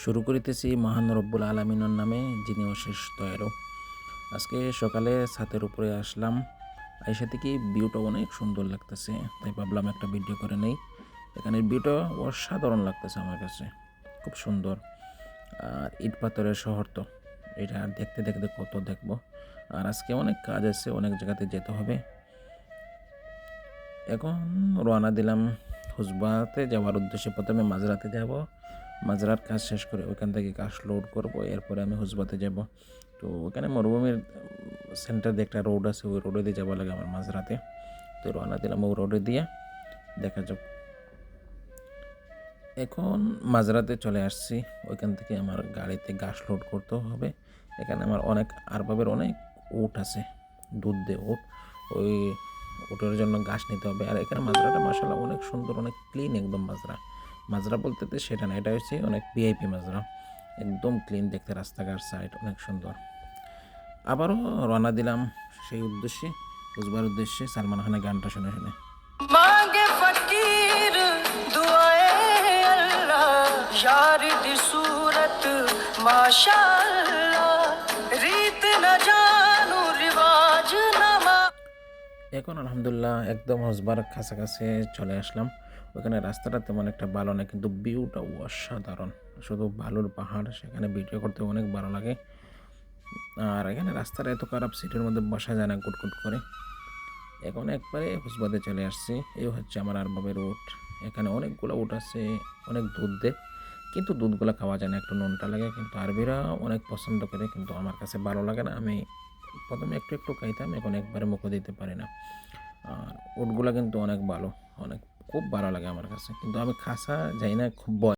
শুরু করিতেছি মহান রব্বুল আলামিনের নামে, যিনি অশেষ দয়ালু। আজকে সকালে ছাদের উপরে আসলাম, আইসা থেকে ভিউটা অনেক সুন্দর লাগতেছে, তাই ভাবলাম একটা ভিডিও করে নেই। এখানের ভিউটা অসাধারণ লাগতেছে আমার কাছে, খুব সুন্দর। আর ইট পাথরের শহর তো, এটা আর দেখতে দেখতে কত দেখবো। আর আজকে অনেক কাজ আছে, অনেক জায়গাতে যেতে হবে। এখন রওনা দিলাম হুজবাতে যাওয়ার উদ্দেশ্যে। প্রথমে মাঝরাতে যাব, মাঝরাত কাজ শেষ করে ওইখান থেকে কাজ লোড করব, এরপরে আমি হুজবাতে যাব। তো ওখানে মরুভূমির সেন্টার দিয়ে একটা রোড আছে, ওই রোডে দিয়ে যাওয়া লাগে আমার মাঝরাতে। তো রওনা দিলাম ওই রোডে দিয়ে, দেখা যাক। এখন মাঝরাতে চলে আসছি, ওইখান থেকে আমার গাড়িতে ঘাস লোড করতে হবে। এখানে আমার অনেক আরবাবের অনেক উট আছে, দুধ দিয়ে উট, ওই উটের জন্য ঘাস নিতে হবে। আর এখানে মাজরাটা মাশাআল্লাহ অনেক সুন্দর, অনেক ক্লিন একদম মাজরা। মাজরা বলতে তো সেটা না, এটা হচ্ছে অনেক ভিআইপি মাজরা, একদম ক্লিন দেখতে, রাস্তাঘাট সাইড অনেক সুন্দর। আবারও রওনা দিলাম সেই উদ্দেশ্যে, বুঝবার উদ্দেশ্যে, সালমান খানের গানটা শুনে শুনে। मांगे फकीर दुआए अल्लाह यार दी सूरत माशाअल्लाह रीत न जानू रिवाज नमा। এখন আলহামদুলিল্লাহ একদম হজবার কাছাকাছি চলে আসলাম। ওখানে রাস্তাটা তেমন একটা ভালো না, কিন্তু ভিউটা অসাধারণ, শুধু বালুর পাহাড়, সেখানে ভিডিও করতে অনেক ভালো লাগে। আর এখানে রাস্তাটা এত খারাপ, সিটির মধ্যে বসা যায় না কুটকুট করে। এখন একবারে হুসবাতে চলে আসছি, এই হচ্ছে আমার আরবাবের উট। এখানে অনেকগুলো উট আছে, অনেক দুধ দেয়, কিন্তু দুধগুলো খাওয়া যায় না, একটু নুনটা লাগে। কিন্তু আরবিরা অনেক পছন্দ করে, কিন্তু আমার কাছে ভালো লাগে না। আমি প্রথমে একটু একটু খাইতাম, এখন একবারে মুখে দিতে পারি না। আর উটগুলা কিন্তু অনেক ভালো, অনেক খুব ভালো লাগে আমার কাছে, কিন্তু আমি খাসা যাই না, খুব ভয়।